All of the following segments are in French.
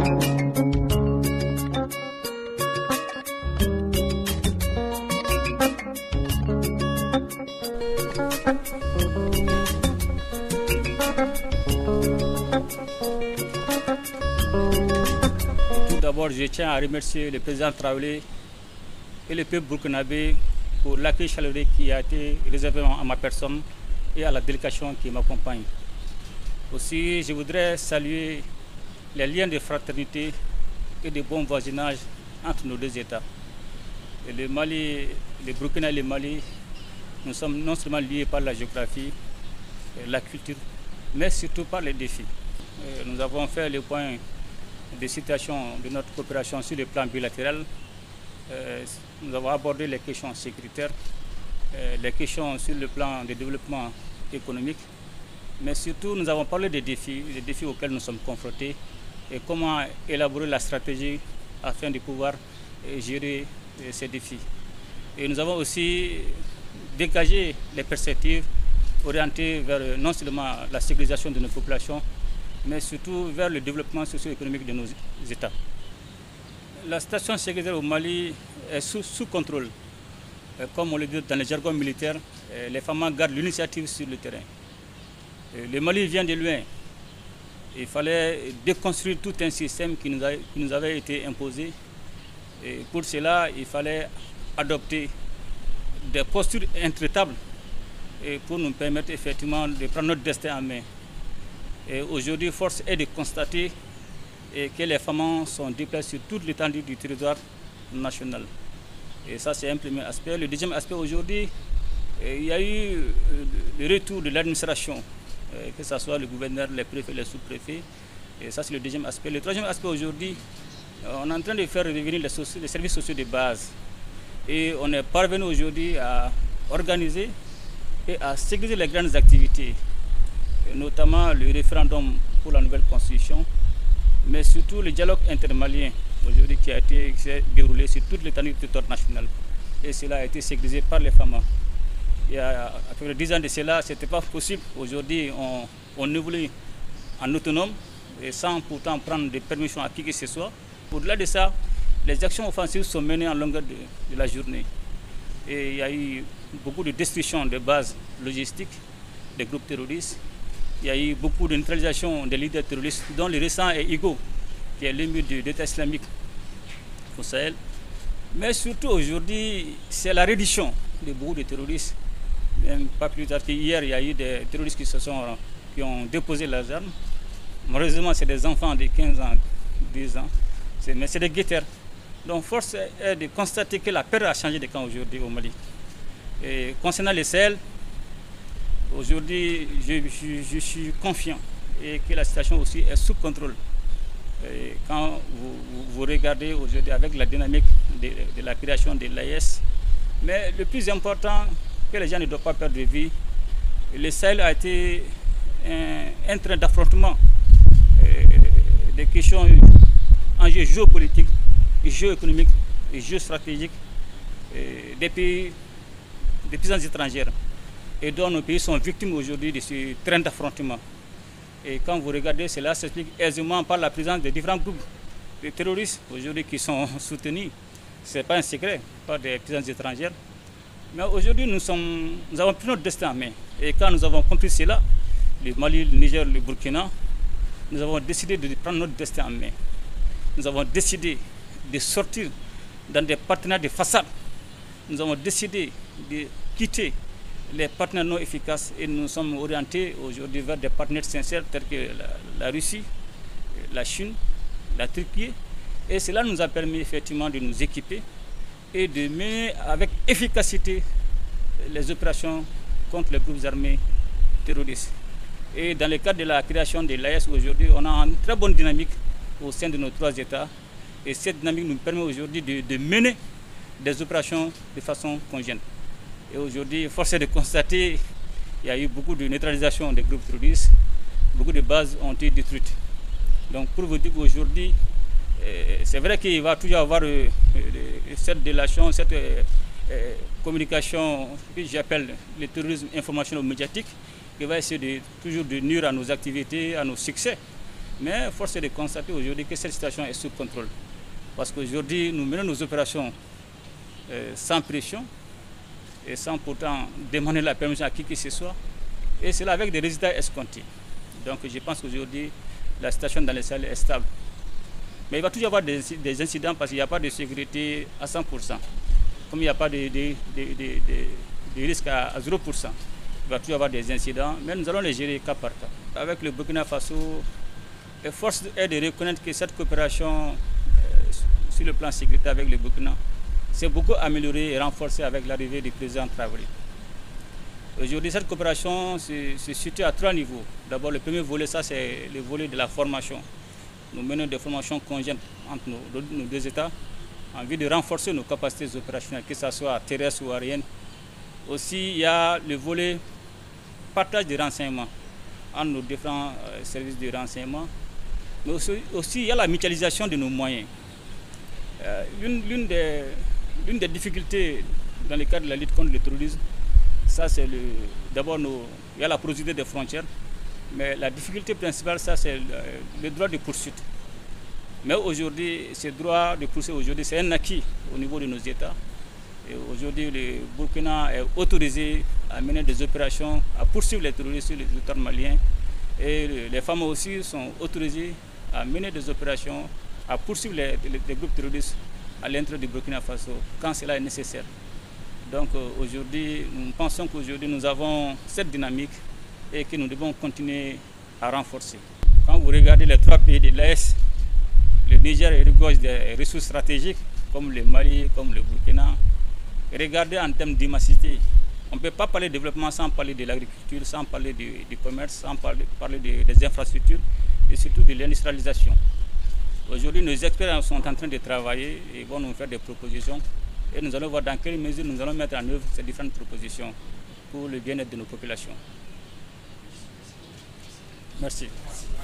Tout d'abord, je tiens à remercier le président Traoré et le peuple burkinabé pour l'accueil chaleureux qui a été réservé à ma personne et à la délégation qui m'accompagne. Aussi, je voudrais saluer les liens de fraternité et de bon voisinage entre nos deux États. Et le Mali, le Burkina et le Mali, nous sommes non seulement liés par la géographie, la culture, mais surtout par les défis. Nous avons fait le point de situation de notre coopération sur le plan bilatéral. Nous avons abordé les questions sécuritaires, les questions sur le plan de développement économique, mais surtout nous avons parlé des défis auxquels nous sommes confrontés et comment élaborer la stratégie afin de pouvoir gérer ces défis. Et nous avons aussi dégagé les perspectives orientées vers non seulement la sécurisation de nos populations, mais surtout vers le développement socio-économique de nos États. La situation sécuritaire au Mali est sous contrôle. Comme on le dit dans le jargon militaire, les femmes gardent l'initiative sur le terrain. Le Mali vient de loin. Il fallait déconstruire tout un système qui nous avait été imposé. Et pour cela, il fallait adopter des postures intraitables pour nous permettre effectivement de prendre notre destin en main. Et aujourd'hui, force est de constater que les femmes sont déplacées sur toute l'étendue du territoire national. Et ça, c'est un premier aspect. Le deuxième aspect, aujourd'hui, il y a eu le retour de l'administration, que ce soit le gouverneur, les préfets, les sous-préfets. Et ça, c'est le deuxième aspect. Le troisième aspect, aujourd'hui, on est en train de faire revenir les services sociaux de base. Et on est parvenu aujourd'hui à organiser et à sécuriser les grandes activités, notamment le référendum pour la nouvelle constitution, mais surtout le dialogue intermalien aujourd'hui qui s'est déroulé sur toute l'étendue du territoire national. Et cela a été sécurisé par les femmes. Et après 10 ans de cela, ce n'était pas possible. Aujourd'hui, on évolue en autonome et sans pourtant prendre de permission à qui que ce soit. Au-delà de ça, les actions offensives sont menées en longueur de la journée. Et il y a eu beaucoup de destruction de bases logistiques des groupes terroristes. Il y a eu beaucoup de neutralisation des leaders terroristes, dont le récent est Igo, qui est l'émir de l'État islamique au Sahel. Mais surtout aujourd'hui, c'est la reddition de beaucoup de terroristes. Même pas plus tard qu'hier, il y a eu des terroristes qui ont déposé leurs armes. Malheureusement, c'est des enfants de 15 ans, 10 ans, mais c'est des guetteurs. Donc force est de constater que la peur a changé de camp aujourd'hui au Mali. Et concernant le Sahel, aujourd'hui, je suis confiant et que la situation aussi est sous contrôle. Et quand vous regardez aujourd'hui avec la dynamique de la création de l'AES, mais le plus important que les gens ne doivent pas perdre de vue, le Sahel a été un train d'affrontement des questions, enjeux géopolitiques, géoéconomiques et géostratégiques des puissances étrangères, et dont nos pays sont victimes aujourd'hui de ce train d'affrontement. Et quand vous regardez, cela s'explique aisément par la présence de différents groupes de terroristes aujourd'hui qui sont soutenus. Ce n'est pas un secret par des puissances étrangères. Mais aujourd'hui, nous avons pris notre destin en main. Et quand nous avons compris cela, le Mali, le Niger, le Burkina, nous avons décidé de prendre notre destin en main. Nous avons décidé de sortir dans des partenaires de façade. Nous avons décidé de quitter les partenaires non efficaces et nous sommes orientés aujourd'hui vers des partenaires sincères tels que la Russie, la Chine, la Turquie. Et cela nous a permis effectivement de nous équiper et de mener avec efficacité les opérations contre les groupes armés terroristes. Et dans le cadre de la création de l'AES aujourd'hui, on a une très bonne dynamique au sein de nos 3 États. Et cette dynamique nous permet aujourd'hui de mener des opérations de façon conjointe. Et aujourd'hui, force est de constater qu'il y a eu beaucoup de neutralisation des groupes terroristes, beaucoup de bases ont été détruites. Donc pour vous dire qu'aujourd'hui, c'est vrai qu'il va toujours y avoir cette délation, cette communication que j'appelle le terrorisme informationnel médiatique, qui va essayer toujours de nuire à nos activités, à nos succès. Mais force est de constater aujourd'hui que cette situation est sous contrôle. Parce qu'aujourd'hui, nous menons nos opérations sans pression et sans pourtant demander la permission à qui que ce soit. Et cela avec des résultats escomptés. Donc je pense qu'aujourd'hui, la situation dans les salles est stable. Mais il va toujours y avoir des incidents parce qu'il n'y a pas de sécurité à 100%. Comme il n'y a pas de risque à 0%. Il va toujours y avoir des incidents, mais nous allons les gérer cas par cas. Avec le Burkina Faso, force est de reconnaître que cette coopération sur le plan sécuritaire avec le Burkina s'est beaucoup améliorée et renforcée avec l'arrivée du président Traoré. Aujourd'hui, cette coopération se situe à 3 niveaux. D'abord, le premier volet, ça c'est le volet de la formation. Nous menons des formations conjointes entre nos deux États en vue de renforcer nos capacités opérationnelles, que ce soit terrestres ou aériennes. Aussi, il y a le volet partage de renseignements entre nos différents services de renseignement. Mais aussi, il y a la mutualisation de nos moyens. L'une des difficultés dans le cadre de la lutte contre le terrorisme, ça c'est d'abord il y a la porosité des frontières, mais la difficulté principale, ça c'est le droit de poursuite. Mais aujourd'hui, ce droit de poursuite, aujourd'hui, c'est un acquis au niveau de nos États. Et aujourd'hui, le Burkina est autorisé à mener des opérations, à poursuivre les terroristes sur le territoire malien. Et les femmes aussi sont autorisées à mener des opérations, à poursuivre les groupes terroristes à l'intérieur du Burkina Faso, quand cela est nécessaire. Donc aujourd'hui, nous pensons qu'aujourd'hui nous avons cette dynamique et que nous devons continuer à renforcer. Quand vous regardez les 3 pays de l'Est, le Niger regorge des ressources stratégiques comme le Mali, comme le Burkina. Et regardez en termes d'immensité, on ne peut pas parler de développement sans parler de l'agriculture, sans parler du commerce, sans parler des infrastructures et surtout de l'industrialisation. Aujourd'hui, nos experts sont en train de travailler et vont nous faire des propositions. Et nous allons voir dans quelle mesure nous allons mettre en œuvre ces différentes propositions pour le bien-être de nos populations. Merci.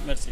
Merci.